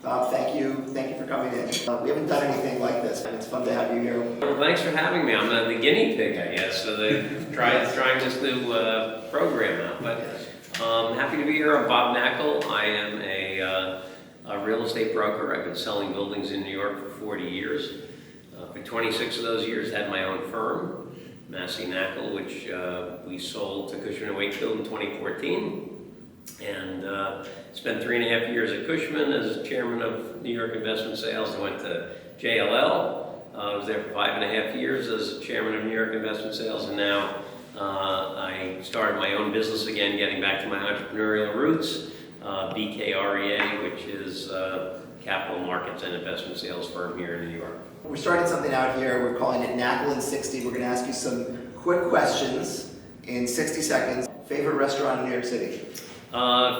Bob, thank you for coming in. We haven't done anything like this, and it's fun to have you here. Well, thanks for having me. I'm the guinea pig, I guess, so they're trying this new program out. But happy to be here. I'm Bob Knakal. I am a real estate broker. I've been selling buildings in New York for 40 years. For 26 of those years, had my own firm, Massey Knakal, which we sold to Cushman & Wakefield in 2014. And spent 3.5 years at Cushman as chairman of New York Investment Sales. I went to JLL. I was there for 5.5 years as chairman of New York Investment Sales, and now I started my own business again, getting back to my entrepreneurial roots. BKREA, which is capital markets and investment sales firm here in New York. We're starting something out here. We're calling it Knakal in 60. We're going to ask you some quick questions in 60 seconds. Favorite restaurant in New York City?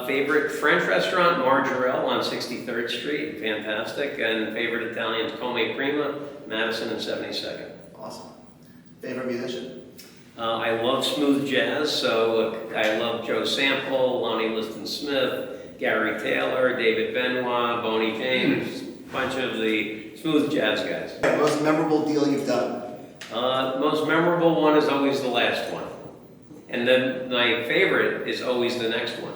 Favorite French restaurant, Margarelle on 63rd Street, fantastic. And favorite Italian, Come Prima, Madison and 72nd. Awesome. Favorite musician? I love smooth jazz, so I love Joe Sample, Lonnie Liston Smith, Gary Taylor, David Benoit, Boney James, bunch of the smooth jazz guys. Most memorable deal you've done? Most memorable one is always the last one. And then my favorite is always the next one.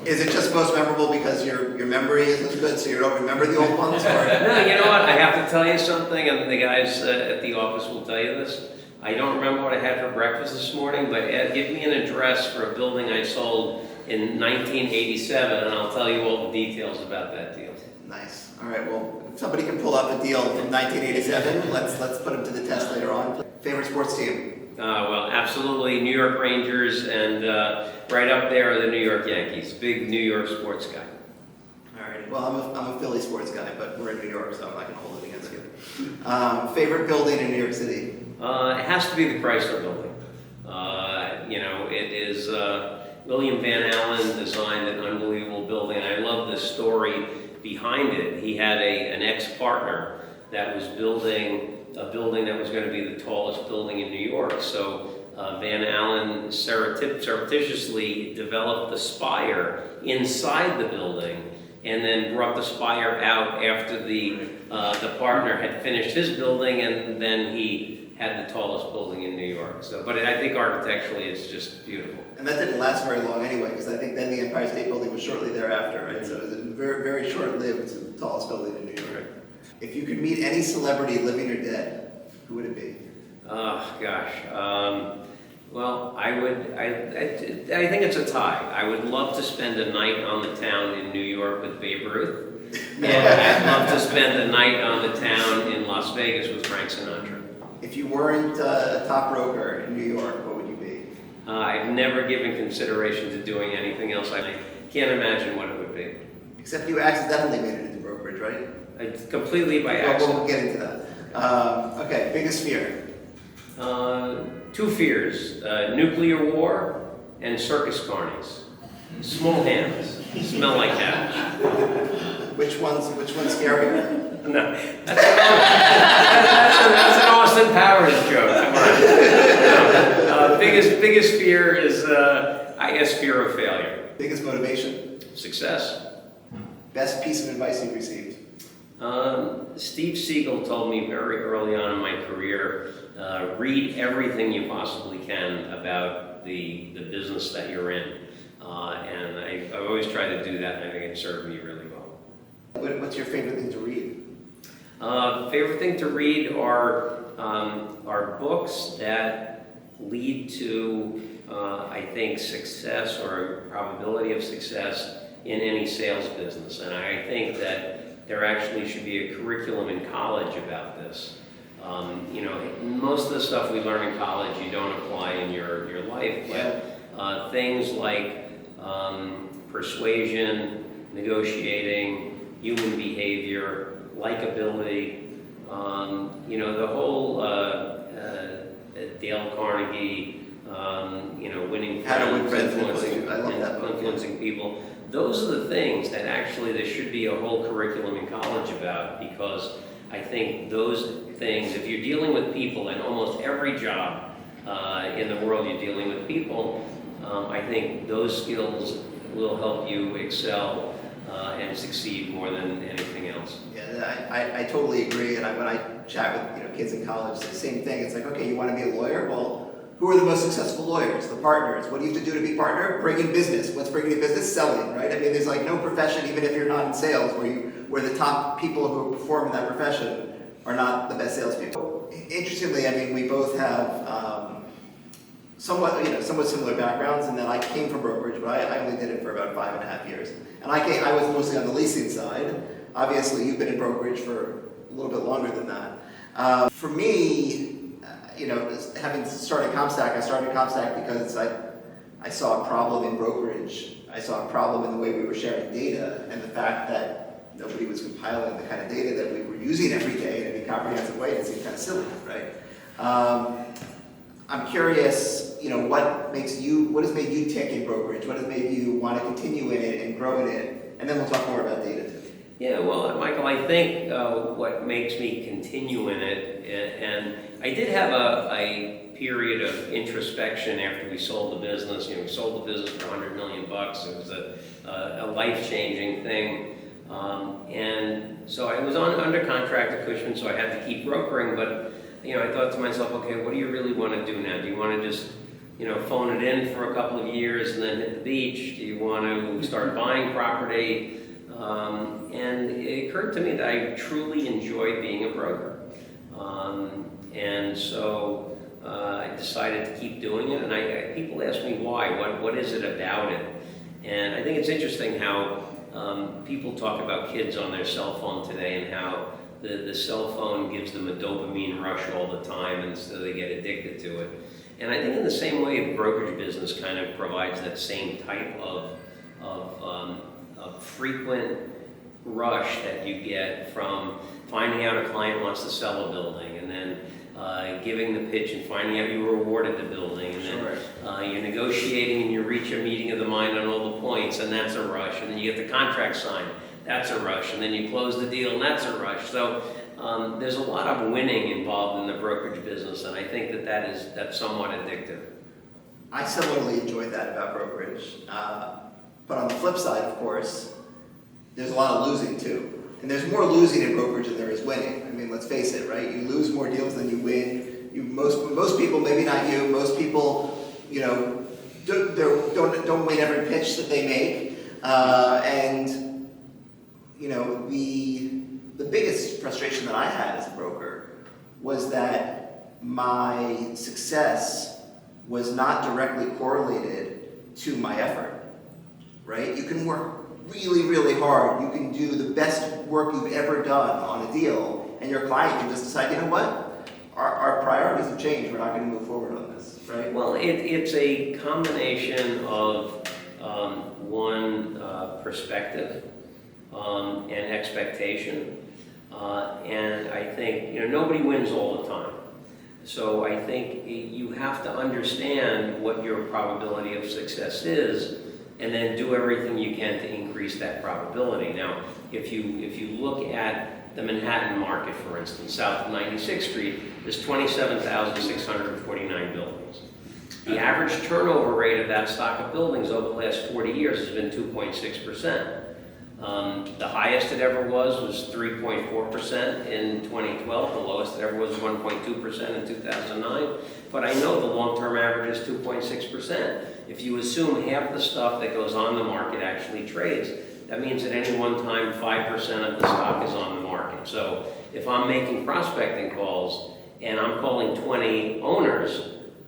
Is it just most memorable because your memory isn't good, so you don't remember the old ones? Or? No, you know what? I have to tell you something, and the guys at the office will tell you this. I don't remember what I had for breakfast this morning, but Ed, give me an address for a building I sold in 1987, and I'll tell you all the details about that deal. Nice. All right. Well, if somebody can pull up a deal from 1987, let's put them to the test later on. Favorite sports team? Well, absolutely New York Rangers, and right up there are the New York Yankees. Big New York sports guy. All right. Well, I'm a Philly sports guy, but we're in New York, so I'm not going to hold it against you. Favorite building in New York City? It has to be the Chrysler Building. It is William Van Allen designed an unbelievable building. I love the story behind it. He had an ex-partner that was building a building that was going to be the tallest building in New York. So Van Allen surreptitiously developed the spire inside the building and then brought the spire out after the partner had finished his building, and then he had the tallest building in New York. So, but I think architecturally it's just beautiful. And that didn't last very long anyway, because I think then the Empire State Building was shortly thereafter, right? So it was very, very short-lived, the tallest building in New York. If you could meet any celebrity, living or dead, who would it be? Oh, gosh. Well, I think it's a tie. I would love to spend a night on the town in New York with Babe Ruth. And I'd love to spend a night on the town in Las Vegas with Frank Sinatra. If you weren't a top broker in New York, what would you be? I've never given consideration to doing anything else. I can't imagine what it would be. Except you accidentally made it into brokerage, right? It's completely by accident. We'll get into that. Okay, biggest fear? Two fears, nuclear war and circus carnies. Small hands, smell like cabbage. Which one's scarier? No, that's an Austin Powers joke, come on. No. Biggest fear is, I guess, fear of failure. Biggest motivation? Success. Best piece of advice you've received? Steve Siegel told me very early on in my career, read everything you possibly can about the business that you're in. And I've always tried to do that, and I think it served me really well. What's your favorite thing to read? Favorite thing to read are books that lead to, I think, success or probability of success in any sales business. And I think that there actually should be a curriculum in college about this. Most of the stuff we learn in college you don't apply in your life, but things like persuasion, negotiating, human behavior, likability, the whole Dale Carnegie, winning How to win friends, influencing people. Those are the things that actually there should be a whole curriculum in college about, because I think those things, if you're dealing with people, and almost every job in the world you're dealing with people, I think those skills will help you excel and succeed more than anything else. I totally agree. And when I chat with kids in college, it's the same thing. It's like, okay, you want to be a lawyer? Well, who are the most successful lawyers? The partners. What do you have to do to be partner? Bring in business. What's bringing in business? Selling, right? I mean, there's like no profession, even if you're not in sales, where the top people who perform in that profession are not the best salespeople. Interestingly, I mean, we both have somewhat similar backgrounds, and then I came from brokerage, but I only did it for about 5.5 years. And I was mostly on the leasing side. Obviously, you've been in brokerage for a little bit longer than that. For me, having started CompStak, I started CompStak because I saw a problem in brokerage. I saw a problem in the way we were sharing data, and the fact that nobody was compiling the kind of data that we were using every day in a comprehensive way. It seemed kind of silly, right? I'm curious, what has made you tick in brokerage? What has made you want to continue in it and grow in it? And then we'll talk more about data too. Yeah, well, Michael, I think what makes me continue in it, and I did have a period of introspection after we sold the business. We sold the business for $100 million. It was a life-changing thing. And so I was under contract at Cushman, so I had to keep brokering, but I thought to myself, okay, what do you really want to do now? Do you want to just, phone it in for a couple of years and then hit the beach? Do you want to start buying property? And it occurred to me that I truly enjoyed being a broker. And so I decided to keep doing it, and people ask me why, what is it about it? And I think it's interesting how people talk about kids on their cell phone today and how the cell phone gives them a dopamine rush all the time, and so they get addicted to it. And I think in the same way, the brokerage business kind of provides that same type of frequent rush that you get from finding out a client wants to sell a building, and then giving the pitch and finding out you were awarded the building, and then you're negotiating and you reach a meeting of the mind on all the points, and that's a rush, and then you get the contract signed, that's a rush, and then you close the deal, and that's a rush. So there's a lot of winning involved in the brokerage business, and I think that's somewhat addictive. I similarly enjoyed that about brokerage, but on the flip side, of course, there's a lot of losing too. And there's more losing in brokerage than there is winning. I mean, let's face it, right? You lose more deals than you win. Most people, maybe not you, most people, don't win every pitch that they make. And the biggest frustration that I had as a broker was that my success was not directly correlated to my effort, right? You can work really, really hard. You can do the best work you've ever done on a deal, and your client can just decide, what? Our priorities have changed. We're not going to move forward on this, right? Well, it's a combination of perspective and expectation, and I think nobody wins all the time. So I think you have to understand what your probability of success is, and then do everything you can to increase that probability. Now, if you look at the Manhattan market, for instance, south of 96th Street, there's 27,649 buildings. The average turnover rate of that stock of buildings over the last 40 years has been 2.6%. The highest it ever was 3.4% in 2012. The lowest it ever was 1.2% in 2009. But I know the long-term average is 2.6%. If you assume half the stuff that goes on the market actually trades, that means at any one time 5% of the stock is on the market. So if I'm making prospecting calls and I'm calling 20 owners,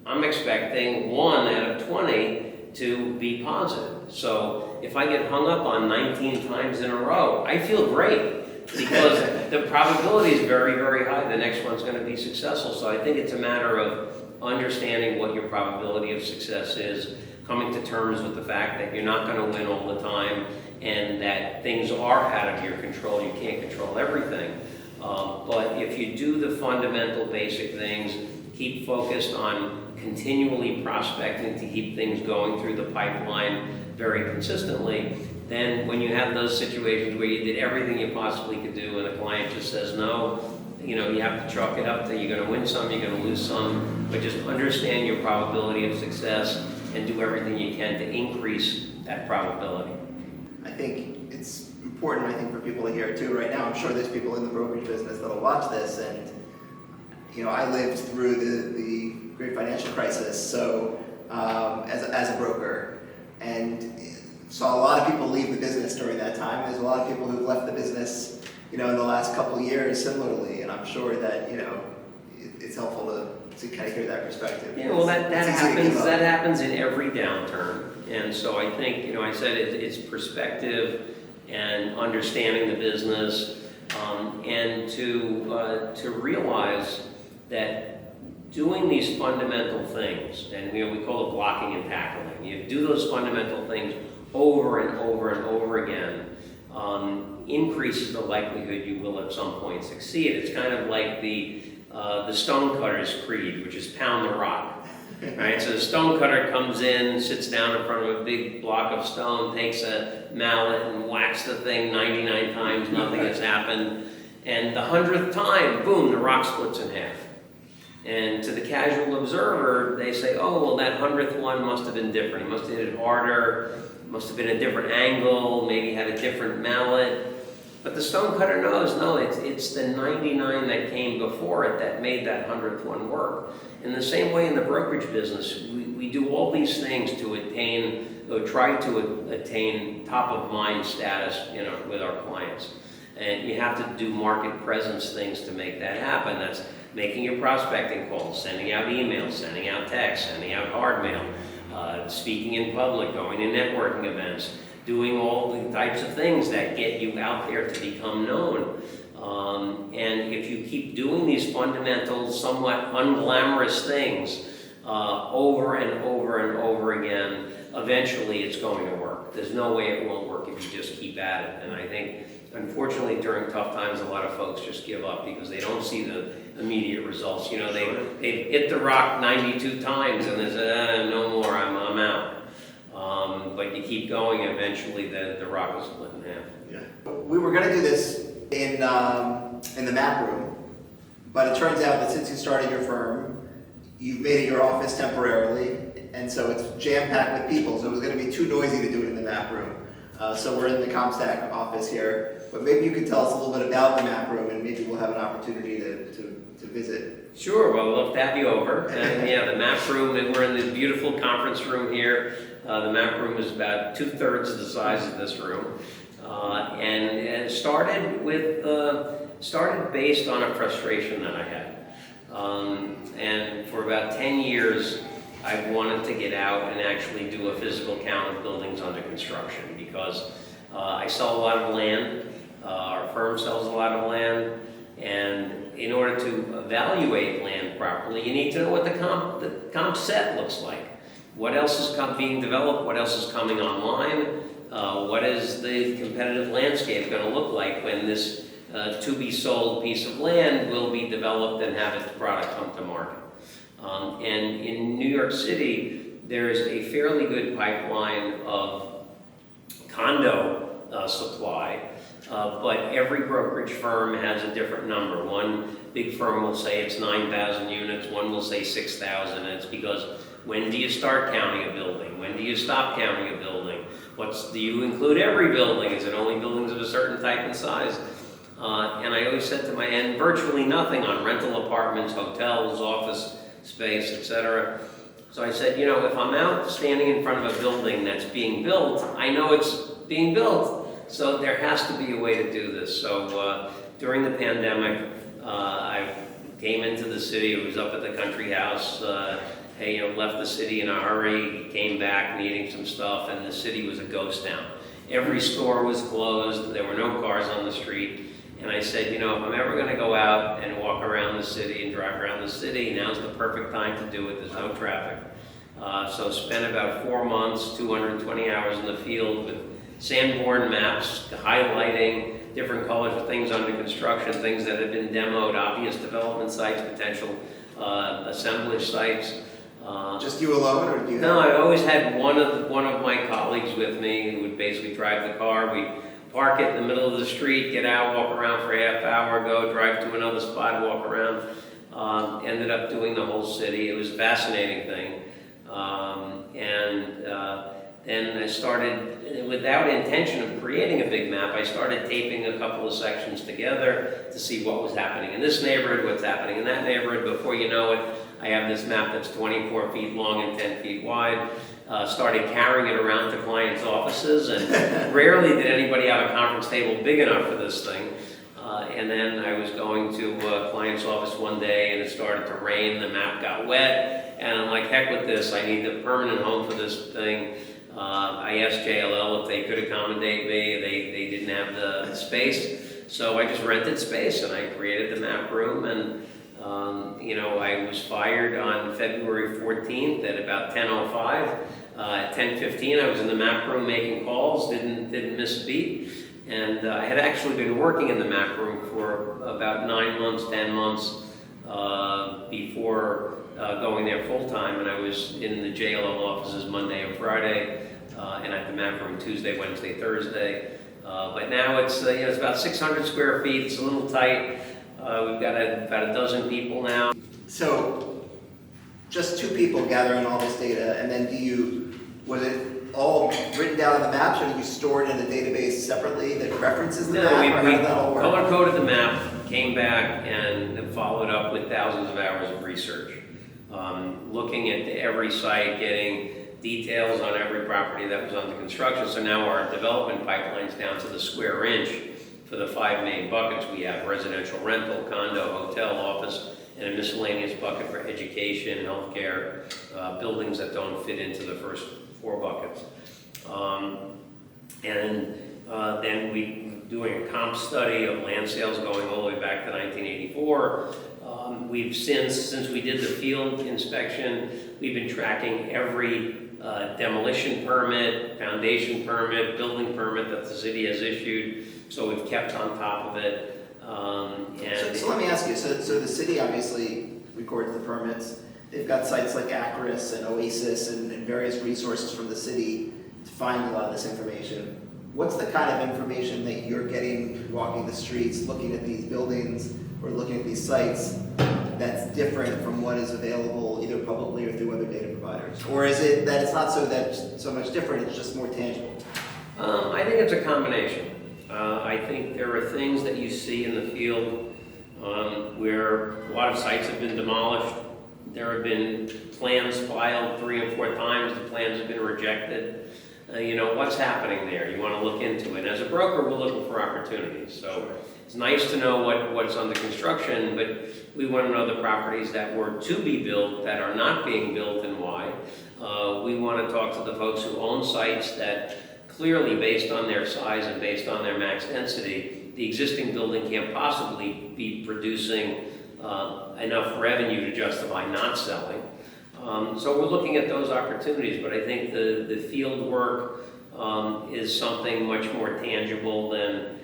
I'm expecting 1 out of 20 to be positive. So if I get hung up on 19 times in a row, I feel great because the probability is very, very high the next one's going to be successful. So I think it's a matter of understanding what your probability of success is, coming to terms with the fact that you're not going to win all the time and that things are out of your control. You can't control everything. But if you do the fundamental basic things, keep focused on continually prospecting to keep things going through the pipeline very consistently, then when you have those situations where you did everything you possibly could do and the client just says no, you have to chalk it up to you're going to win some, you're going to lose some, but just understand your probability of success and do everything you can to increase that probability. I think it's important important, I think, for people to hear too right now. I'm sure there's people in the brokerage business that'll watch this, and I lived through the great financial crisis, so as a broker, and saw a lot of people leave the business during that time. There's a lot of people who've left the business, in the last couple of years similarly, and I'm sure that it's helpful to kind of hear that perspective. Yeah, well, that happens. That happens in every downturn, and so I think I said it's perspective and understanding the business, and to realize that doing these fundamental things, and we call it blocking and tackling. You do those fundamental things over and over and over again, increases the likelihood you will at some point succeed. It's kind of like the stonecutter's creed, which is pound the rock. Right? So the stonecutter comes in, sits down in front of a big block of stone, takes a mallet and whacks the thing 99 times, nothing has happened. And the 100th time, boom, the rock splits in half. And to the casual observer, they say, oh, well, that 100th one must have been different. He must have hit it harder, must have been a different angle, maybe had a different mallet. But the stonecutter knows, no, it's the 99 that came before it that made that 100th one work. In the same way in the brokerage business, we do all these things to try to attain top of mind status, with our clients. And you have to do market presence things to make that happen. That's making your prospecting calls, sending out emails, sending out texts, sending out hard mail, speaking in public, going to networking events, doing all the types of things that get you out there to become known. And if you keep doing these fundamental, somewhat unglamorous things over and over and over again, eventually it's going to work. There's no way it won't work if you just keep at it. And I think, unfortunately, during tough times, a lot of folks just give up because they don't see the immediate results. They hit the rock 92 times and they say, no more, I'm out. But you keep going, eventually the rock will split in half. Yeah. We were going to do this in the map room, but it turns out that since you started your firm, you've made it your office temporarily, and so it's jam-packed with people, so it was going to be too noisy to do it in the map room. So we're in the CompStak office here, but maybe you could tell us a little bit about the map room, and maybe we'll have an opportunity to visit. Sure, well, we'd love to have you over. And yeah, the map room, and we're in the beautiful conference room here. The map room is about 2/3 of the size of this room. And it started based on a frustration that I had. And for about 10 years, I wanted to get out and actually do a physical count of buildings under construction because I sell a lot of land. Our firm sells a lot of land. And in order to evaluate land properly, you need to know what the comp set looks like. What else is being developed? What else is coming online? What is the competitive landscape going to look like when this to-be-sold piece of land will be developed and have its product come to market? And in New York City, there is a fairly good pipeline of condo supply, but every brokerage firm has a different number. One big firm will say it's 9,000 units, one will say 6,000, and it's because when do you start counting a building? When do you stop counting a building? Do you include every building? Is it only buildings of a certain type and size? And I always said to my end, virtually nothing on rental apartments, hotels, office space, etc. So I said, if I'm out standing in front of a building that's being built, I know it's being built. So there has to be a way to do this. So during the pandemic, I came into the city. I was up at the country house. Left the city in a hurry, came back needing some stuff, and the city was a ghost town. Every store was closed. There were no cars on the street. And I said, if I'm ever going to go out and walk around the city and drive around the city, now's the perfect time to do it. There's no traffic. So spent about 4 months, 220 hours in the field with Sanborn maps, highlighting different colors of things under construction, things that had been demoed, obvious development sites, potential assemblage sites. Just you alone, or do you? No, I always had one of my colleagues with me who would basically drive the car. We'd park it in the middle of the street, get out, walk around for a half hour, go drive to another spot, walk around. Ended up doing the whole city. It was a fascinating thing. then I started, without intention of creating a big map, I started taping a couple of sections together to see what was happening in this neighborhood, what's happening in that neighborhood. Before you know it, I have this map that's 24 feet long and 10 feet wide. Started carrying it around to clients' offices, and rarely did anybody have a conference table big enough for this thing. And then I was going to a client's office one day, and it started to rain, the map got wet, and I'm like, heck with this, I need a permanent home for this thing. I asked JLL if they could accommodate me. They didn't have the space, so I just rented space, and I created the map room. And I was fired on February 14th at about 10:05. At 10:15, I was in the map room making calls, didn't miss a beat. And I had actually been working in the map room for about 9 months, 10 months before going there full time. And I was in the JLL offices Monday and Friday, and at the map room Tuesday, Wednesday, Thursday. But now it's about 600 square feet. It's a little tight. We've got about a dozen people now. So, just 2 people gathering all this data, and then was it all written down on the maps, or do you store it in a database separately that references the map? No, we how did that all work? color-coded the map, came back, and followed up with thousands of hours of research. Looking at every site, getting details on every property that was under construction. So now our development pipeline's down to the square inch for the 5 main buckets we have: residential rental, condo, hotel, office, and a miscellaneous bucket for education, healthcare, buildings that don't fit into the first 4 buckets. Then we doing a comp study of land sales going all the way back to 1984. We've since we did the field inspection, we've been tracking every demolition permit, foundation permit, building permit that the city has issued. So we've kept on top of it. So let me ask you, so the city obviously records the permits. They've got sites like Acris and Oasis and various resources from the city to find a lot of this information. What's the kind of information that you're getting walking the streets, looking at these buildings or looking at these sites that's different from what is available either publicly or through other data providers? Or is it that it's not so much different, it's just more tangible? I think it's a combination. I think there are things that you see in the field where a lot of sites have been demolished. There have been plans filed 3 and 4 times. The plans have been rejected. What's happening there? You want to look into it. As a broker, we're looking for opportunities. So it's nice to know what's under construction, but we want to know the properties that were to be built that are not being built and why. We want to talk to the folks who own sites that clearly, based on their size and based on their max density, the existing building can't possibly be producing enough revenue to justify not selling. So we're looking at those opportunities, but I think the field work is something much more tangible than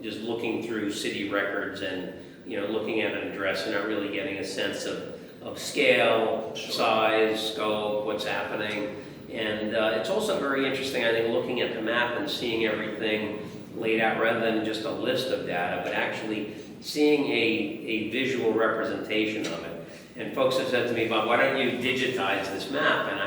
just looking through city records and looking at an address and not really getting a sense of scale, size, scope, what's happening. And it's also very interesting, I think, looking at the map and seeing everything laid out rather than just a list of data, but actually seeing a visual representation of it. And folks have said to me, Bob, why don't you digitize this map? And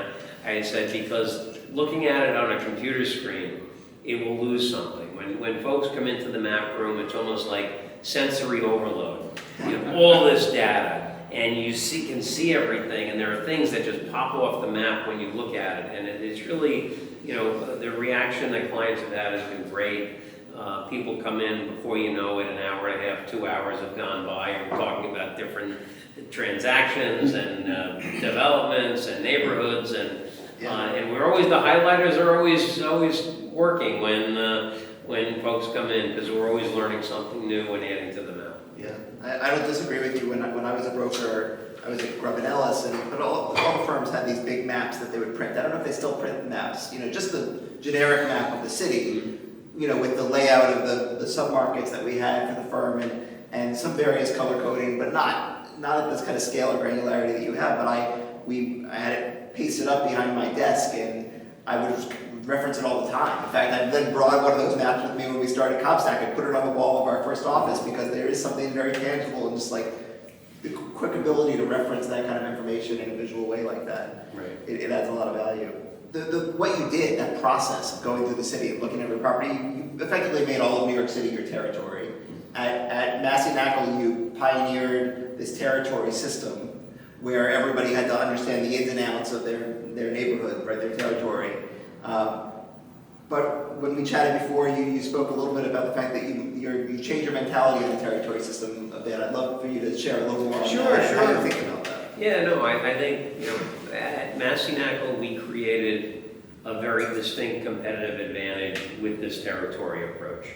I said, because looking at it on a computer screen, it will lose something. When folks come into the map room, it's almost like sensory overload. You have all this data, and you can see everything, and there are things that just pop off the map when you look at it. And it's really, the reaction that clients have had has been great. People come in, before you know it, an hour and a half, 2 hours have gone by, and we're talking about different transactions and developments and neighborhoods, and we're always, the highlighters are always working when folks come in, because we're always learning something new and adding to the map. Yeah, I don't disagree with you. When I was a broker, I was at Grubb & Ellis, but all the firms had these big maps that they would print. I don't know if they still print maps, just the generic map of the city, with the layout of the submarkets that we had for the firm and some various color coding, but not at this kind of scale or granularity that you have. But I had it pasted up behind my desk, and I would just reference it all the time. In fact, I then brought one of those maps with me when we started CompStak and put it on the wall of our first office, because there is something very tangible and just like the quick ability to reference that kind of information in a visual way like that. Right. It adds a lot of value. what you did, that process of going through the city and looking at every property, you effectively made all of New York City your territory. At Massey Knakal, you pioneered this territory system where everybody had to understand the ins and outs of their neighborhood, right, their territory. But when we chatted before, you spoke a little bit about the fact that you changed your mentality on the territory system a bit. I'd love for you to share a little more on that, how you think about that. Yeah, no, I think, at Massey Knakal, we created a very distinct competitive advantage with this territory approach.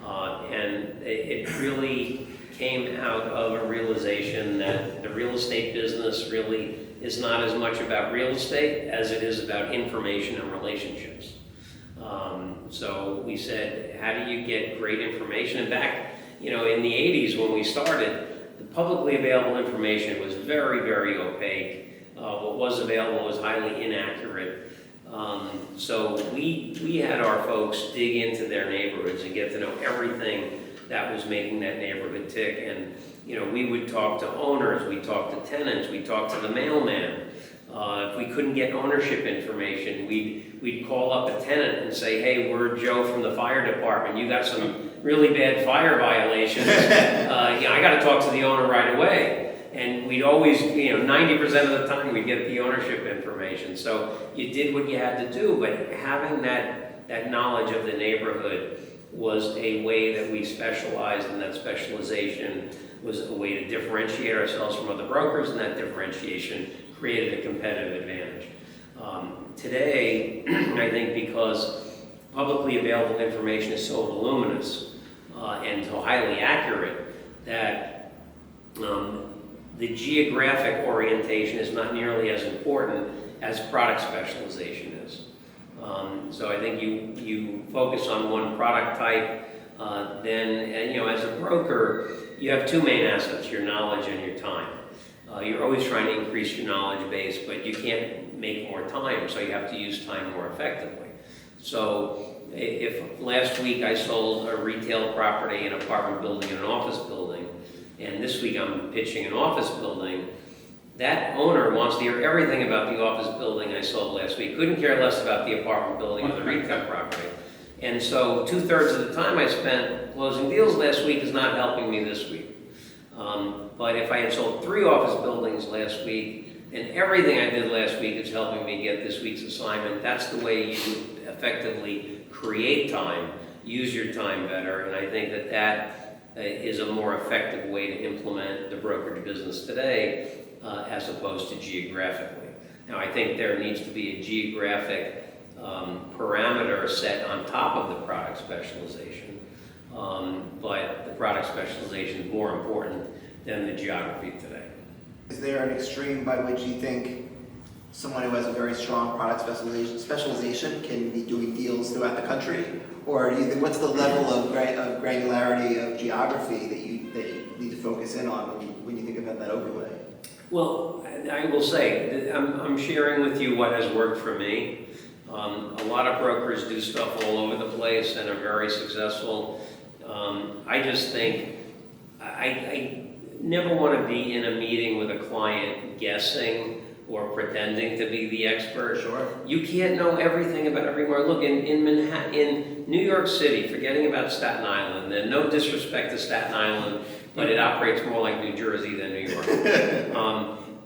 And it really came out of a realization that the real estate business really is not as much about real estate as it is about information and relationships. So we said, how do you get great information? And back, in the 80s when we started, the publicly available information was very, very opaque. What was available was highly inaccurate. So we had our folks dig into their neighborhoods and get to know everything that was making that neighborhood tick. And, we would talk to owners, we talked to tenants, we talked to the mailman. If we couldn't get ownership information, we'd call up a tenant and say, hey, we're Joe from the fire department. You got some really bad fire violations. I got to talk to the owner right away. And we'd always, 90% of the time we'd get the ownership information. So you did what you had to do, but having that knowledge of the neighborhood was a way that we specialized, and that specialization was a way to differentiate ourselves from other brokers, and that differentiation created a competitive advantage. Today, I think because publicly available information is so voluminous and so highly accurate that the geographic orientation is not nearly as important as product specialization is. So I think you focus on one product type, then as a broker, you have two main assets, your knowledge and your time. You're always trying to increase your knowledge base, but you can't make more time, so you have to use time more effectively. So if last week I sold a retail property, an apartment building, and an office building, and this week I'm pitching an office building, that owner wants to hear everything about the office building I sold last week, couldn't care less about the apartment building or the retail property. And so 2/3 of the time I spent closing deals last week is not helping me this week. But if I had sold 3 office buildings last week, and everything I did last week is helping me get this week's assignment, that's the way you effectively create time, use your time better, and I think that is a more effective way to implement the brokerage business today as opposed to geographically. Now, I think there needs to be a geographic parameter set on top of the product specialization, but the product specialization is more important than the geography today. Is there an extreme by which you think someone who has a very strong product specialization can be doing deals throughout the country? Or do you think, what's the level of granularity of geography that you need to focus in on when you think about that overlay? Well, I will say, I'm sharing with you what has worked for me. A lot of brokers do stuff all over the place and are very successful. I just think, I never want to be in a meeting with a client guessing or pretending to be the expert. Sure. You can't know everything about everywhere. Look, in Manhattan, in New York City, forgetting about Staten Island, and no disrespect to Staten Island, but it operates more like New Jersey than New York.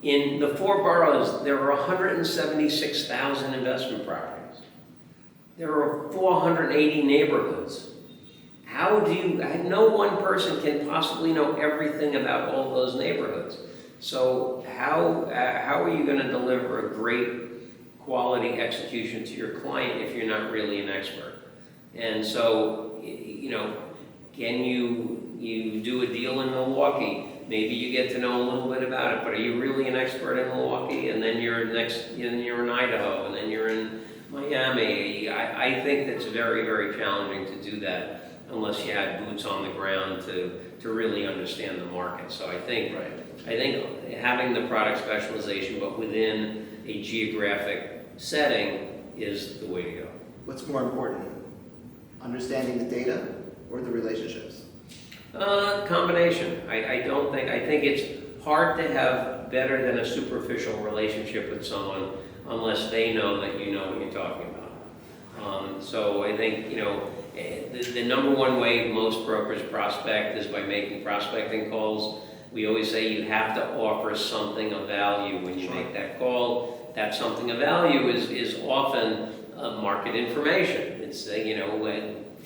In the 4 boroughs, there are 176,000 investment properties. There are 480 neighborhoods. No one person can possibly know everything about all those neighborhoods. So how are you going to deliver a great quality execution to your client if you're not really an expert? And so, can you do a deal in Milwaukee? Maybe you get to know a little bit about it, but are you really an expert in Milwaukee? And then you're in Idaho, and then you're in Miami. I think that's very, very challenging to do that unless you had boots on the ground to really understand the market. So I think having the product specialization, but within a geographic setting, is the way to go. What's more important, understanding the data or the relationships? Combination. I think it's hard to have better than a superficial relationship with someone unless they know that you know what you're talking about. So I think, the number one way most brokers prospect is by making prospecting calls. We always say you have to offer something of value when you make that call. That something of value is often market information. It's,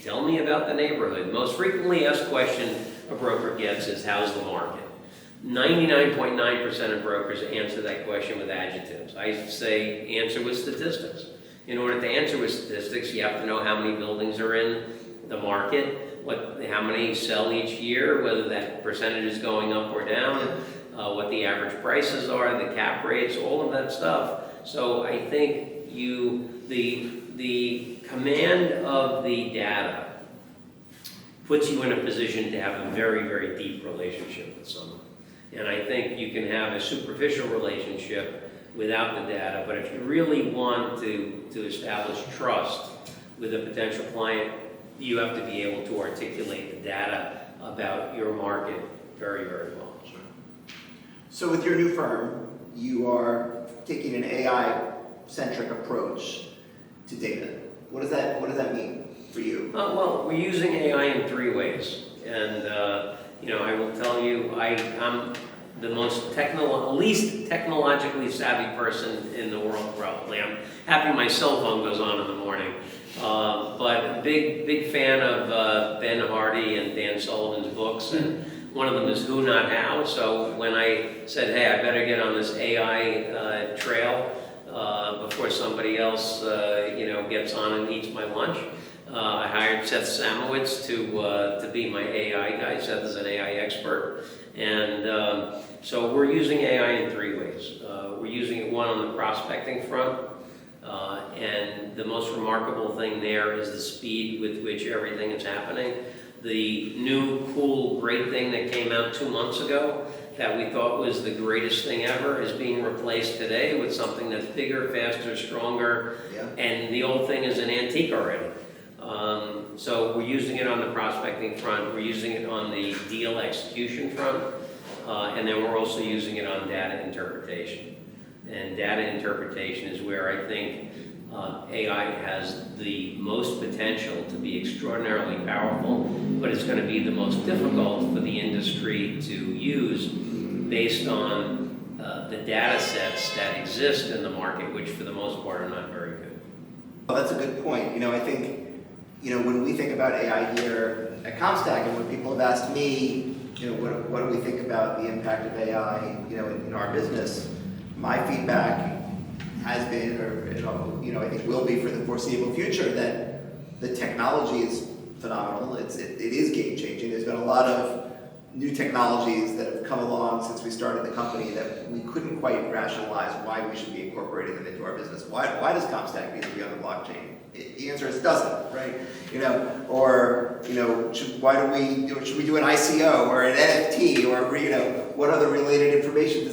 tell me about the neighborhood. Most frequently asked question a broker gets is, how's the market? 99.9% of brokers answer that question with adjectives. I say answer with statistics. In order to answer with statistics, you have to know how many buildings are in the market, how many sell each year, whether that percentage is going up or down, what the average prices are, the cap rates, all of that stuff. So I think the command of the data puts you in a position to have a very, very deep relationship with someone. And I think you can have a superficial relationship without the data, but if you really want to establish trust with a potential client, you have to be able to articulate the data about your market very, very well. Sure. So with your new firm, you are taking an AI-centric approach to data. What does that mean for you? Well, we're using AI in 3 ways. And, I will tell you, I'm the least technologically savvy person in the world, probably. I'm happy my cell phone goes on in the morning. But big fan of Ben Hardy and Dan Sullivan's books, and one of them is Who Not How. So when I said, hey, I better get on this AI trail before somebody else, gets on and eats my lunch, I hired Seth Samowitz to be my AI guy. Seth is an AI expert. And so we're using AI in 3 ways. We're using it, one, on the prospecting front. And the most remarkable thing there is the speed with which everything is happening. The new, cool, great thing that came out 2 months ago that we thought was the greatest thing ever is being replaced today with something that's bigger, faster, stronger, and the old thing is an antique already. So we're using it on the prospecting front, we're using it on the deal execution front, and then we're also using it on data interpretation. And data interpretation is where I think AI has the most potential to be extraordinarily powerful, but it's going to be the most difficult for the industry to use based on the data sets that exist in the market, which for the most part are not very good. Well, that's a good point. I think, when we think about AI here at CompStak, and when people have asked me, what do we think about the impact of AI, in our business, my feedback has been, or I think will be for the foreseeable future, that the technology is phenomenal. It is game changing. There's been a lot of new technologies that have come along since we started the company that we couldn't quite rationalize why we should be incorporating them into our business. Why does CompStak need to be on the blockchain? The answer is doesn't, right? Should we do an ICO or an NFT or what other related information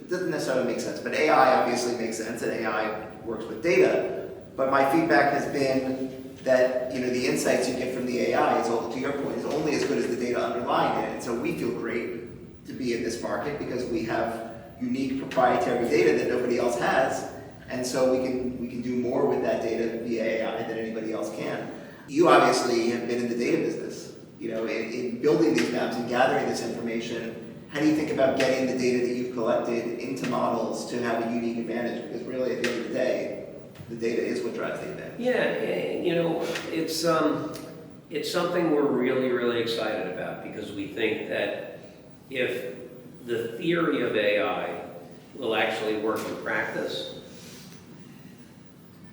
doesn't necessarily make sense, but AI obviously makes sense, and AI works with data. But my feedback has been that the insights you get from the AI is, to your point, is only as good as the data underlying it. And so we feel great to be in this market because we have unique proprietary data that nobody else has, and so we can do more with that data via AI than anybody else can. You obviously have been in the data business, in building these maps and gathering this information. How do you think about getting the data that you've collected into models to have a unique advantage? Because really, at the end of the day, the data is what drives the advantage. Yeah, it's something we're really, really excited about because we think that if the theory of AI will actually work in practice,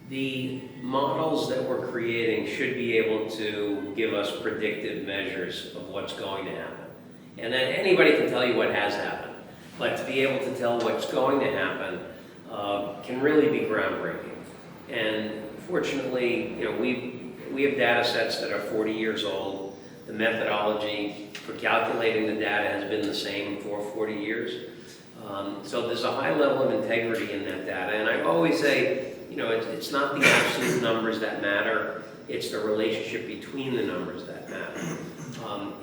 the models that we're creating should be able to give us predictive measures of what's going to happen. And then anybody can tell you what has happened, but to be able to tell what's going to happen can really be groundbreaking. And fortunately, we have data sets that are 40 years old. The methodology for calculating the data has been the same for 40 years. So there's a high level of integrity in that data. And I always say, it's not the absolute numbers that matter, it's the relationship between the numbers that matter.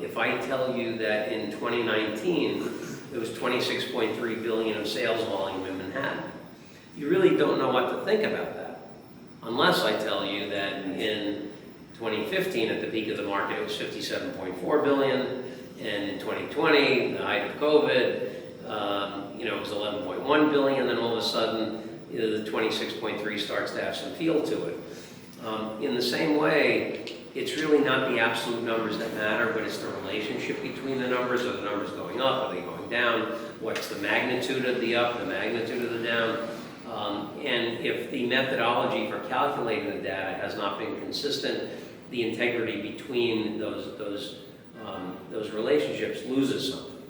If I tell you that in 2019, there was 26.3 billion of sales volume in Manhattan, you really don't know what to think about that. Unless I tell you that in 2015, at the peak of the market, it was $57.4 billion, and in 2020, the height of COVID, it was $11.1 billion, and then all of a sudden, the 26.3 starts to have some feel to it. In the same way, it's really not the absolute numbers that matter, but it's the relationship between the numbers. Are the numbers going up? Are they going down? What's the magnitude of the up, the magnitude of the down? And if the methodology for calculating the data has not been consistent, the integrity between those relationships loses something.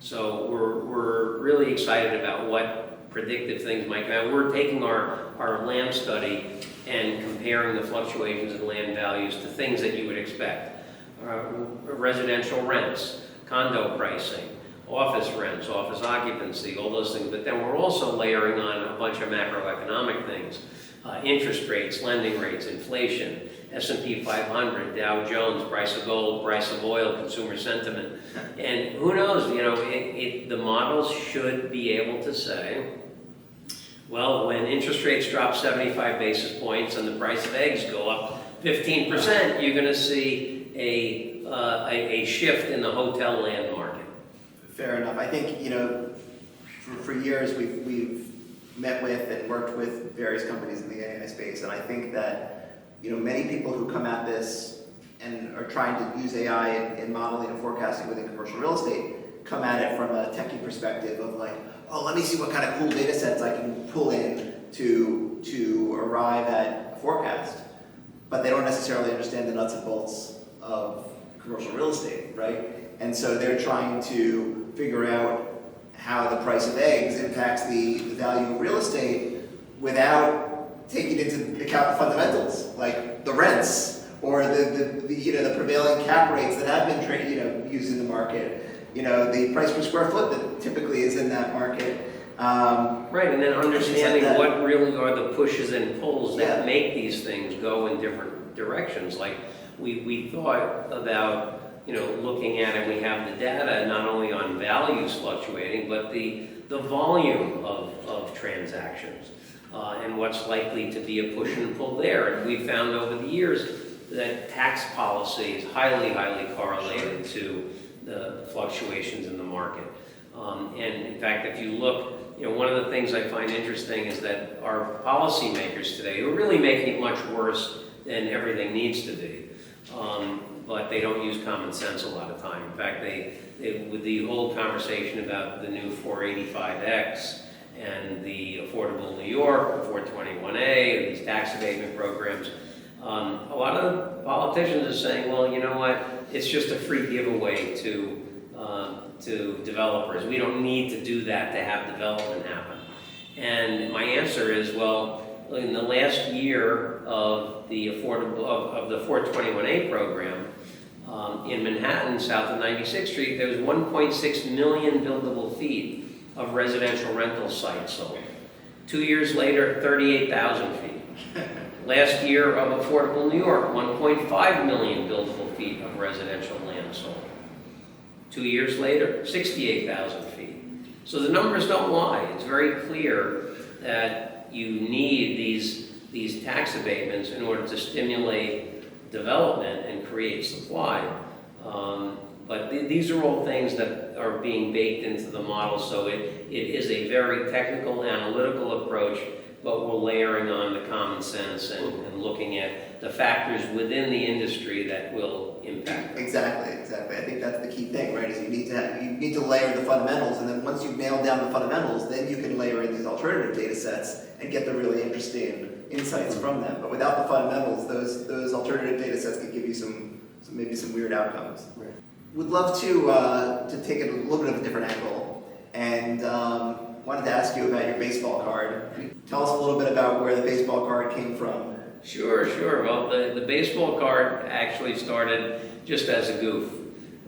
So we're really excited about what predictive things might come out. We're taking our land study and comparing the fluctuations in land values to things that you would expect. Residential rents, condo pricing, office rents, office occupancy, all those things. But then we're also layering on a bunch of macroeconomic things. Interest rates, lending rates, inflation, S&P 500, Dow Jones, price of gold, price of oil, consumer sentiment. And who knows, the models should be able to say, well, when interest rates drop 75 basis points and the price of eggs go up 15%, you're going to see a shift in the hotel land market. Fair enough. I think, for years we've met with and worked with various companies in the AI space, and I think that, many people who come at this and are trying to use AI in modeling and forecasting within commercial real estate come at it from a techie perspective of like, oh, let me see what kind of cool data sets I can pull in to arrive at a forecast. But they don't necessarily understand the nuts and bolts of commercial real estate, right? And so they're trying to figure out how the price of eggs impacts the value of real estate without taking into account the fundamentals, like the rents or the prevailing cap rates that have been used in the market. The price per square foot that typically is in that market. Right, and then understanding what really are the pushes and pulls that make these things go in different directions. Like we thought about, looking at it, we have the data not only on values fluctuating, but the volume of transactions and what's likely to be a push and pull there. And we found over the years that tax policy is highly, highly correlated to the fluctuations in the market. And in fact, if you look, one of the things I find interesting is that our policymakers today are really making it much worse than everything needs to be. But they don't use common sense a lot of time. In fact, they with the whole conversation about the new 485X and the Affordable New York, the 421A, and these tax abatement programs, a lot of politicians are saying, well, you know what, it's just a free giveaway to developers. We don't need to do that to have development happen. And my answer is, well, in the last year of the 421A program, in Manhattan, south of 96th Street, there was 1.6 million buildable feet of residential rental sites sold. 2 years later, 38,000 feet. Last year of Affordable New York, 1.5 million buildable feet of residential land sold. 2 years later, 68,000 feet. So the numbers don't lie. It's very clear that you need these tax abatements in order to stimulate development and create supply. But these are all things that are being baked into the model, so it is a very technical, analytical approach, but we're layering on the common sense and looking at the factors within the industry that will impact them. Exactly. I think that's the key thing, right? Is you need to layer the fundamentals, and then once you've nailed down the fundamentals, then you can layer in these alternative data sets and get the really interesting insights from them. But without the fundamentals, those alternative data sets could give you maybe some weird outcomes. Right. Would love to take it a little bit of a different angle, and wanted to ask you about your baseball card. Tell us a little bit about where the baseball card came from. Sure. Well, the baseball card actually started just as a goof.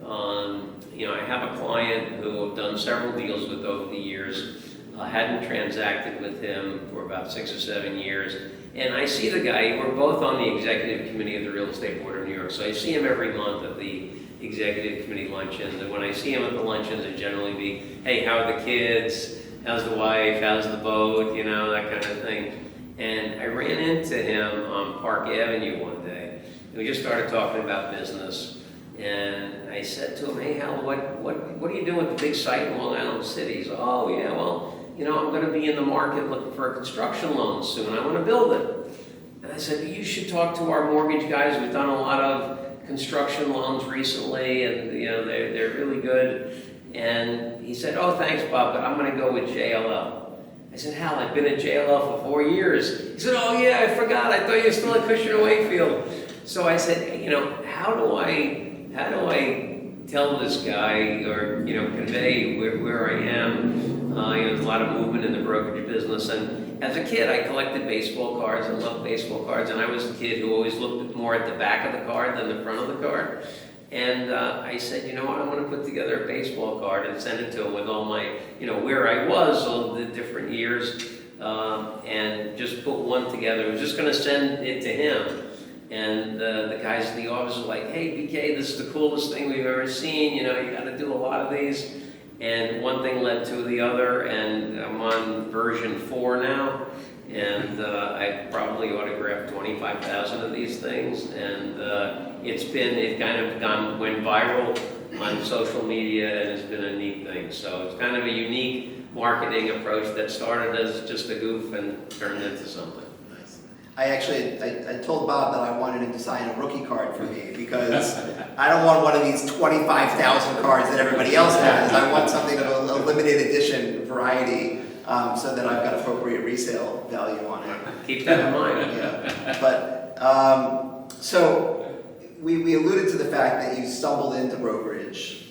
I have a client who I've done several deals with over the years. Hadn't transacted with him for about 6 or 7 years. And I see the guy, we're both on the executive committee of the Real Estate Board of New York, so I see him every month at the executive committee luncheons. And when I see him at the luncheons, it generally be, hey, how are the kids? how's the wife, how's the boat, you know, that kind of thing. And I ran into him on Park Avenue one day. And we just started talking about business. And I said to him, hey, Hal, what are you doing with the big site in Long Island City? He's, oh, yeah, well, you know, I'm going to be in the market looking for a construction loan soon. I want to build it. And I said, you should talk to our mortgage guys. We've done a lot of construction loans recently, and, you know, they're really good. And he said, oh, thanks, Bob, but I'm going to go with JLL. I said, Hal, I've been at JLL for 4 years. He said, oh, yeah, I forgot. I thought you were still at Cushman & Wakefield. So I said, you know, how do I tell this guy, or, you know, convey where I am? You know, there's a lot of movement in the brokerage business. And as a kid, I collected baseball cards. I loved baseball cards. And I was the kid who always looked more at the back of the card than the front of the card. And I said, you know what, I want to put together a baseball card and send it to him with all my, you know, where I was, all the different years, and just put one together. I was just going to send it to him. And the guys in the office were like, hey, BK, this is the coolest thing we've ever seen. You know, you got to do a lot of these. And one thing led to the other, and I'm on version 4 now. And I probably autographed 25,000 of these things. And it kind of went viral on social media, and it's been a neat thing. So it's kind of a unique marketing approach that started as just a goof and turned into something. I told Bob that I wanted him to sign a rookie card for me, because I don't want one of these 25,000 cards that everybody else has. I want something of a limited edition variety, so that I've got appropriate resale value on it. Keep that in mind. Yeah. But so we alluded to the fact that you stumbled into brokerage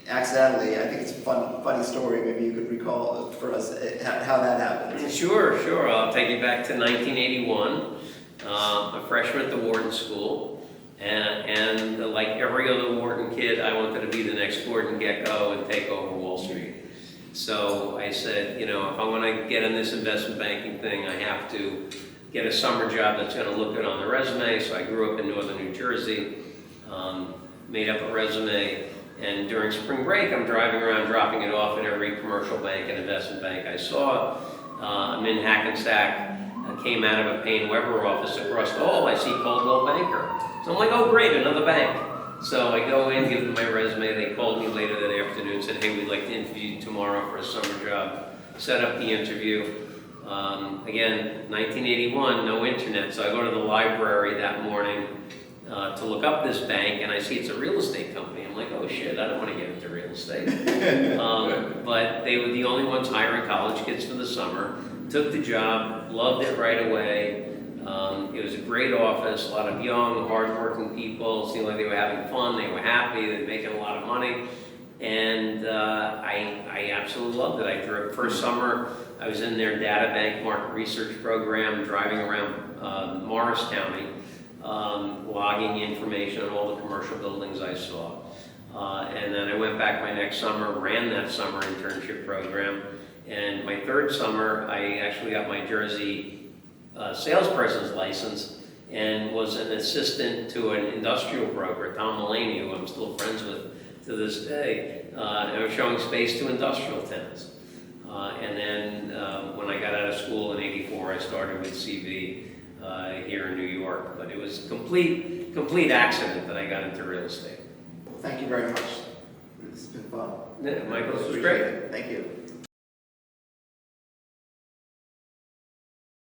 accidentally. I think it's a funny story. Maybe you could recall for us how that happened. Sure. I'll take you back to 1981. A freshman at the Wharton School. And like every other Wharton kid, I wanted to be the next Gordon Gekko and take over Wall Street. So I said, you know, if I want to get in this investment banking thing, I have to get a summer job that's going to look good on the resume. So I grew up in northern New Jersey, made up a resume, and during spring break, I'm driving around dropping it off in every commercial bank and investment bank I saw. I'm in Hackensack. I came out of a Payne Weber office across the hall. I see Coldwell Banker. So I'm like, oh great, another bank. So I go in, give them my resume. They called me later that afternoon and said, hey, we'd like to interview you tomorrow for a summer job. Set up the interview. Again, 1981, no internet. So I go to the library that morning to look up this bank, and I see it's a real estate company. I'm like, oh shit, I don't want to get into real estate. But they were the only ones hiring college kids for the summer. Took the job, loved it right away. It was a great office, a lot of young, hardworking people. Seemed like they were having fun, they were happy, they were making a lot of money. And I absolutely loved it. First summer, I was in their data bank market research program, driving around Morris County, logging information on all the commercial buildings I saw. And then I went back my next summer, ran that summer internship program. And my third summer, I actually got my Jersey salesperson's license and was an assistant to an industrial broker, Tom Mulaney, who I'm still friends with to this day. And I was showing space to industrial tenants. And then when I got out of school in '84, I started with CV here in New York. But it was complete accident that I got into real estate. Thank you very much. This has been fun. Yeah, Michael, this was great. Thank you.